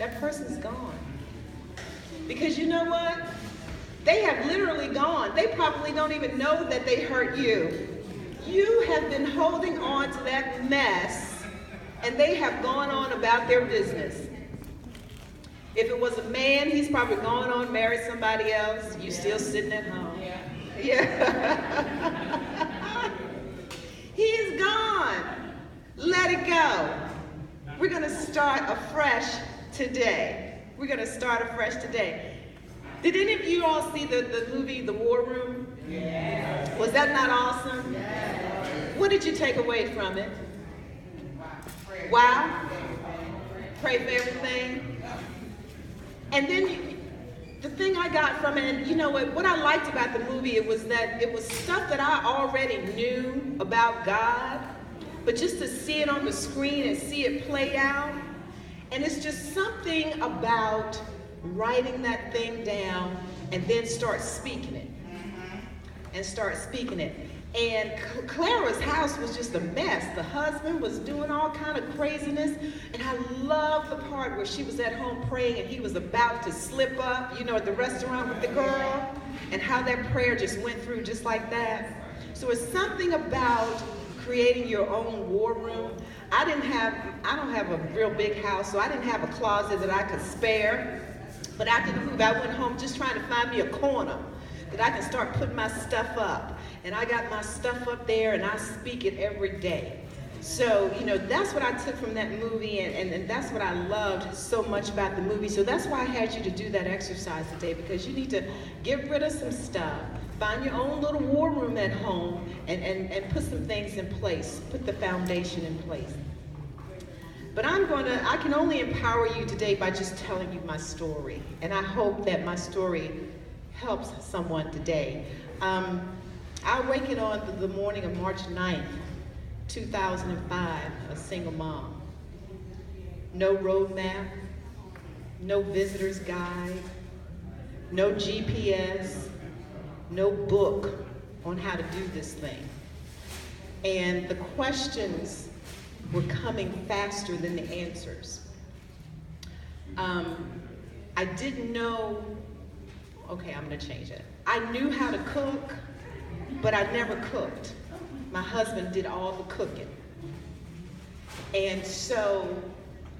that person's gone. Because you know what? They have literally gone. They probably don't even know that they hurt you. You have been holding on to that mess, and they have gone on about their business. If it was a man, he's probably gone on, married somebody else. You still sitting at home. Yeah. He's gone. Let it go. We're going to start afresh today. We're going to start afresh today. Did any of you all see the movie, The War Room? Yes. Was that not awesome? Yes. What did you take away from it? Wow. Pray for everything. And then the thing I got from it, and you know what I liked about the movie, it was that it was stuff that I already knew about God, but just to see it on the screen and see it play out, and it's just something about writing that thing down and then start speaking it. And Clara's house was just a mess. The husband was doing all kind of craziness. And I love the part where she was at home praying and he was about to slip up, at the restaurant with the girl, and how that prayer just went through just like that. So it's something about creating your own war room. I don't have a real big house, so I didn't have a closet that I could spare. But after the move, I went home just trying to find me a corner that I can start putting my stuff up. And I got my stuff up there, and I speak it every day. So, that's what I took from that movie, and that's what I loved so much about the movie. So that's why I had you to do that exercise today, because you need to get rid of some stuff, find your own little war room at home, and put some things in place, put the foundation in place. But I can only empower you today by just telling you my story. And I hope that my story helps someone today. I awakened on the morning of March 9th, 2005, a single mom. No road map, no visitor's guide, no GPS, no book on how to do this thing. And the questions were coming faster than the answers. I didn't know, okay, I'm gonna change it. I knew how to cook, but I never cooked. My husband did all the cooking. And so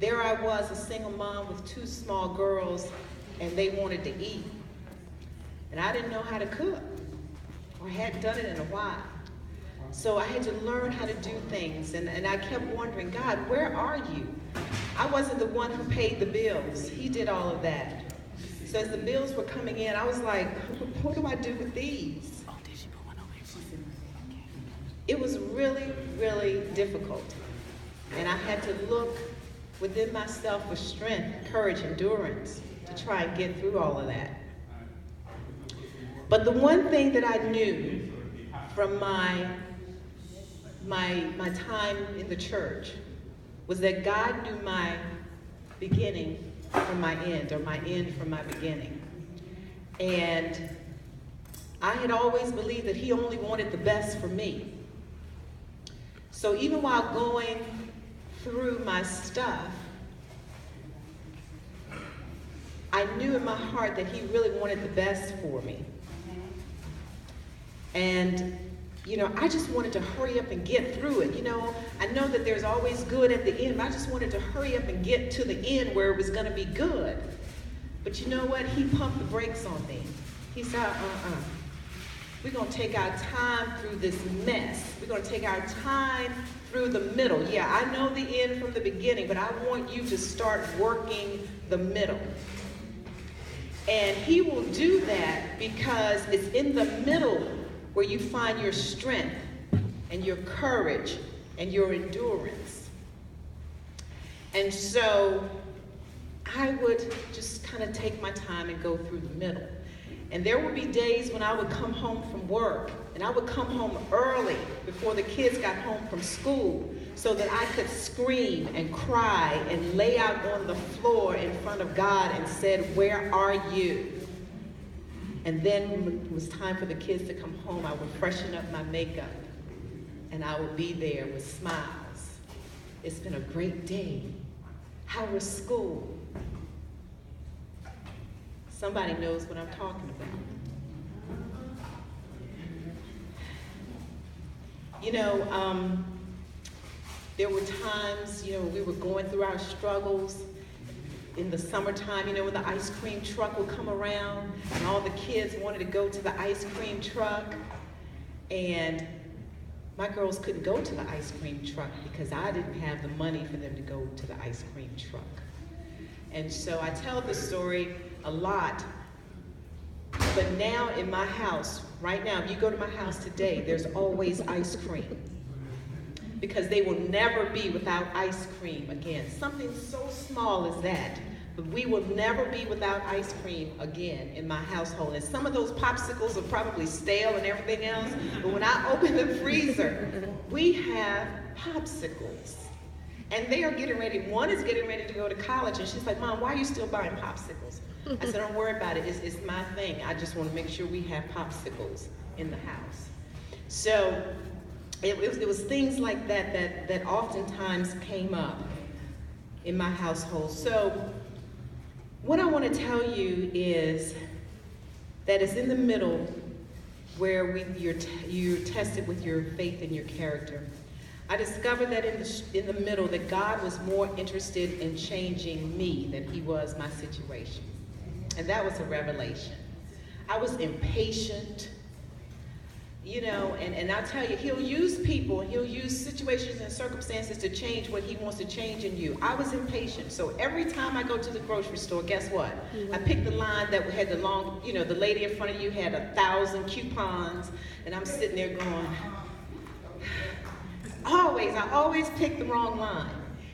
there I was, a single mom with 2 small girls, and they wanted to eat. And I didn't know how to cook, or hadn't done it in a while. So I had to learn how to do things, and I kept wondering, God, where are you? I wasn't the one who paid the bills. He did all of that. So as the bills were coming in, I was like, what do I do with these? It was really, really difficult. And I had to look within myself for strength, courage, endurance to try and get through all of that. But the one thing that I knew from my time in the church was that God knew my beginning from my end, or my end from my beginning. And I had always believed that He only wanted the best for me. So even while going through my stuff, I knew in my heart that He really wanted the best for me. And I just wanted to hurry up and get through it. I know that there's always good at the end, but I just wanted to hurry up and get to the end where it was going to be good. But you know what? He pumped the brakes on me. He said, we're going to take our time through this mess. We're going to take our time through the middle. Yeah, I know the end from the beginning, but I want you to start working the middle. And He will do that because it's in the middle where you find your strength and your courage and your endurance. And so I would just kind of take my time and go through the middle. And there would be days when I would come home from work, and I would come home early before the kids got home from school so that I could scream and cry and lay out on the floor in front of God and said, where are you? And then when it was time for the kids to come home, I would freshen up my makeup, and I would be there with smiles. It's been a great day. How was school? Somebody knows what I'm talking about. You know, there were times, you know, we were going through our struggles in the summertime, you know, when the ice cream truck would come around and all the kids wanted to go to the ice cream truck, and my girls couldn't go to the ice cream truck because I didn't have the money for them to go to the ice cream truck. And so I tell this story a lot, but now in my house, right now, if you go to my house today, there's always ice cream. Because they will never be without ice cream again. Something so small as that, but we will never be without ice cream again in my household. And some of those popsicles are probably stale and everything else, but when I open the freezer, we have popsicles. And they are getting ready, one is getting ready to go to college, and she's like, Mom, why are you still buying popsicles? I said, don't worry about it, it's my thing. I just want to make sure we have popsicles in the house. So, it was things like that oftentimes came up in my household. So what I want to tell you is that it's in the middle where you're tested with your faith and your character. I discovered that in the middle that God was more interested in changing me than he was my situation. And that was a revelation. I was impatient. You know, and I'll tell you, he'll use people, he'll use situations and circumstances to change what he wants to change in you. I was impatient, so every time I go to the grocery store, guess what? I picked the line that had the long, you know, the lady in front of you had 1,000 coupons, and I'm sitting there going, I always pick the wrong line.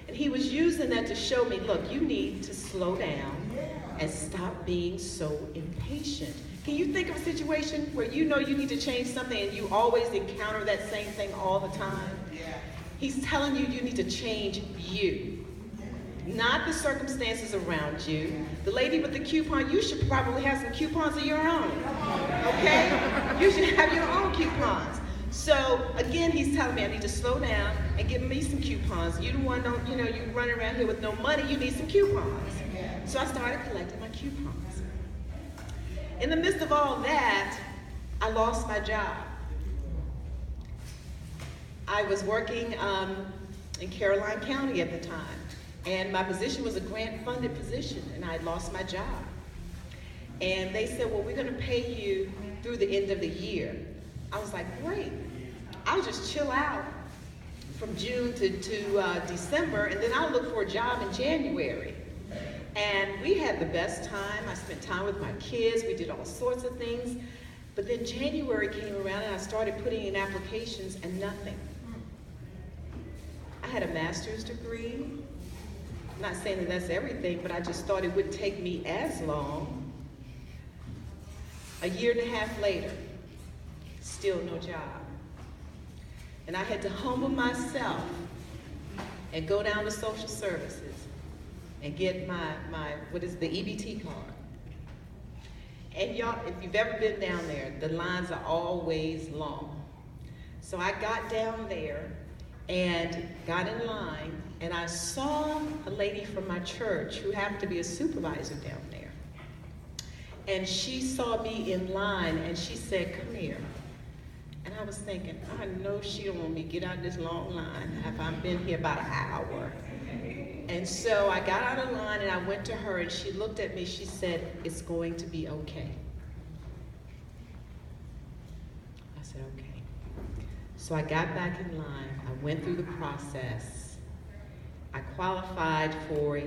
And he was using that to show me, look, you need to slow down and stop being so impatient. Can you think of a situation where you know you need to change something and you always encounter that same thing all the time? Yeah. He's telling you you need to change you, not the circumstances around you. The lady with the coupon, you should probably have some coupons of your own, okay? You should have your own coupons. So again, he's telling me I need to slow down and give me some coupons. You the one don't, you know, you run around here with no money, you need some coupons. So I started collecting my coupons. In the midst of all that, I lost my job. I was working in Caroline County at the time, and my position was a grant-funded position, and I lost my job. And they said, well, we're gonna pay you through the end of the year. I was like, great. I'll just chill out from June to December, and then I'll look for a job in January. And we had the best time. I spent time with my kids. We did all sorts of things. But then January came around and I started putting in applications and nothing. I had a master's degree. I'm not saying that that's everything, but I just thought it wouldn't take me as long. A year and a half later, still no job. And I had to humble myself and go down to social services and get my what is the EBT card. And y'all, if you've ever been down there, the lines are always long. So I got down there and got in line, and I saw a lady from my church who happened to be a supervisor down there. And she saw me in line and she said, come here. And I was thinking, I know she don't want me to get out of this long line if I've been here about an hour. And so I got out of line and I went to her and she looked at me, she said, it's going to be okay. I said, okay. So I got back in line, I went through the process. I qualified for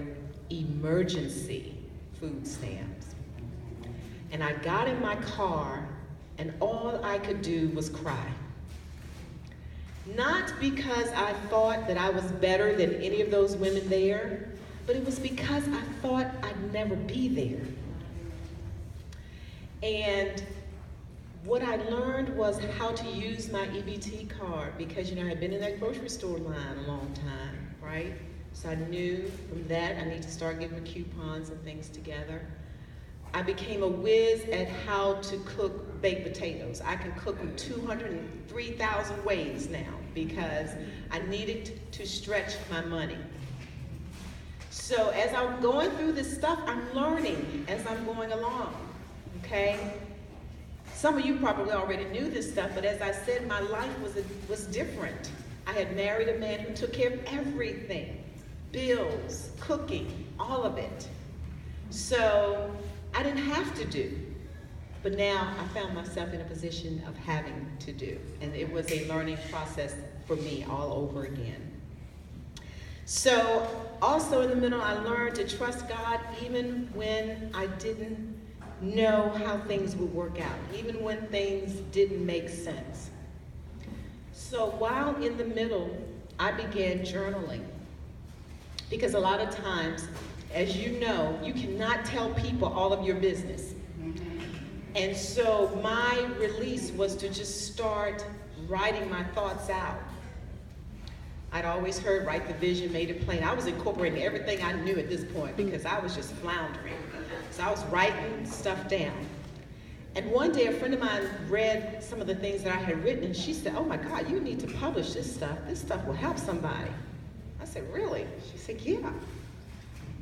emergency food stamps. And I got in my car and all I could do was cry. Not because I thought that I was better than any of those women there, but it was because I thought I'd never be there. And what I learned was how to use my EBT card because, you know, I had been in that grocery store line a long time, right? So I knew from that I need to start getting the coupons and things together. I became a whiz at how to cook baked potatoes. I can cook them 203,000 ways now because I needed to stretch my money. So as I'm going through this stuff, I'm learning as I'm going along, okay? Some of you probably already knew this stuff, but as I said, my life was different. I had married a man who took care of everything, bills, cooking, all of it. So I didn't have to do, but now I found myself in a position of having to do, and it was a learning process for me all over again. So also in the middle, I learned to trust God even when I didn't know how things would work out, even when things didn't make sense. So while in the middle, I began journaling. Because a lot of times, as you know, you cannot tell people all of your business. And so my release was to just start writing my thoughts out. I'd always heard, write the vision, made it plain. I was incorporating everything I knew at this point because I was just floundering. So I was writing stuff down. And one day a friend of mine read some of the things that I had written, and she said, "Oh my God, you need to publish this stuff. This stuff will help somebody." I said, "Really?" She said, "Yeah."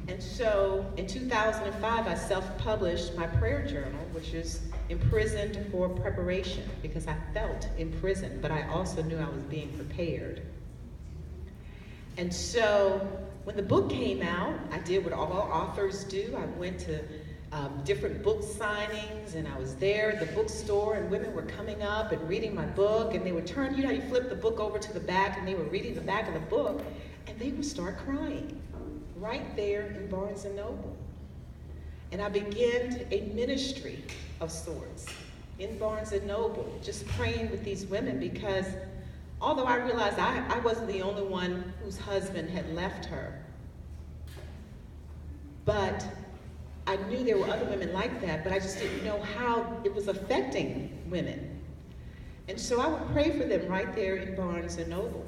And so in 2005, I self-published my prayer journal, which is Imprisoned for Preparation, because I felt imprisoned, but I also knew I was being prepared. And so when the book came out, I did what all authors do. I went to different book signings, and I was there at the bookstore, and women were coming up and reading my book, and they would turn, you know, you flip the book over to the back, and they were reading the back of the book, and they would start crying right there in Barnes & Noble. And I began a ministry of sorts in Barnes & Noble, just praying with these women, because although I realized I wasn't the only one whose husband had left her, but I knew there were other women like that, but I just didn't know how it was affecting women. And so I would pray for them right there in Barnes & Noble.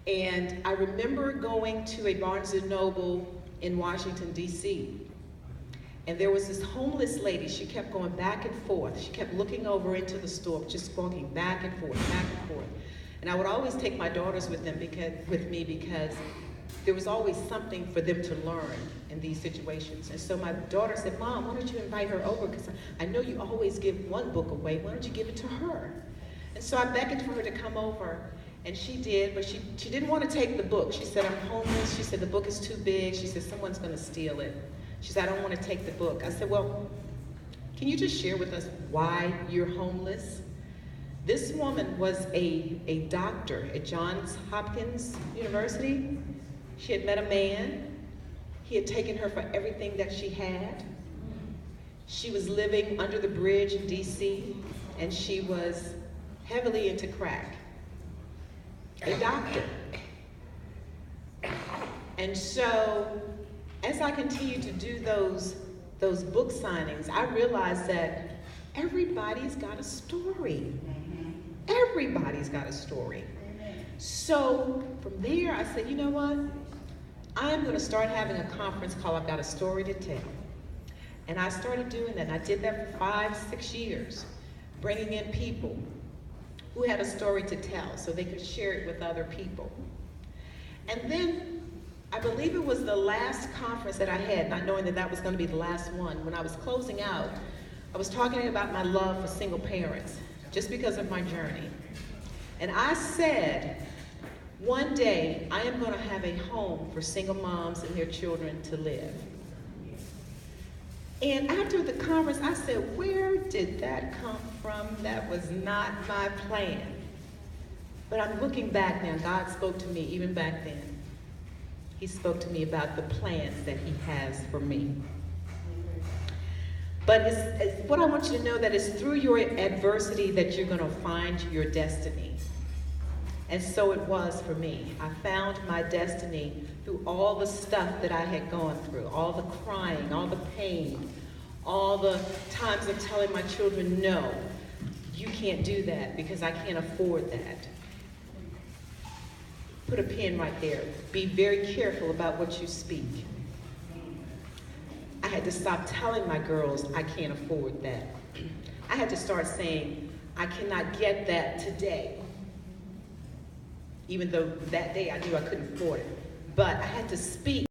And I remember going to a Barnes & Noble in Washington, D.C., and there was this homeless lady. She kept going back and forth. She kept looking over into the store, just walking back and forth, back and forth. And I would always take my daughters with me because there was always something for them to learn in these situations. And so my daughter said, "Mom, why don't you invite her over? Because I know you always give one book away. Why don't you give it to her?" And so I beckoned for her to come over, and she did, but she didn't want to take the book. She said, "I'm homeless." She said, "The book is too big." She said, "Someone's going to steal it." She said, "I don't want to take the book." I said, "Well, can you just share with us why you're homeless?" This woman was a doctor at Johns Hopkins University. She had met a man. He had taken her for everything that she had. She was living under the bridge in D.C., and she was heavily into crack. A doctor. And so, as I continued to do those book signings, I realized that everybody's got a story. Everybody's got a story. So from there, I said, you know what? I'm going to start having a conference called I've Got a Story to Tell. And I started doing that, and I did that for 5-6 years, bringing in people who had a story to tell so they could share it with other people. And then I believe it was the last conference that I had, not knowing that that was going to be the last one. When I was closing out, I was talking about my love for single parents, just because of my journey. And I said, one day I am going to have a home for single moms and their children to live. And after the conference, I said, where did that come from? That was not my plan. But I'm looking back now. God spoke to me even back then. He spoke to me about the plans that he has for me. But it's what I want you to know, that it's through your adversity that you're going to find your destiny. And so it was for me. I found my destiny through all the stuff that I had gone through, all the crying, all the pain, all the times of telling my children, no, you can't do that because I can't afford that. Put a pin right there. Be very careful about what you speak. I had to stop telling my girls, I can't afford that. I had to start saying, I cannot get that today. Even though that day I knew I couldn't afford it. But I had to speak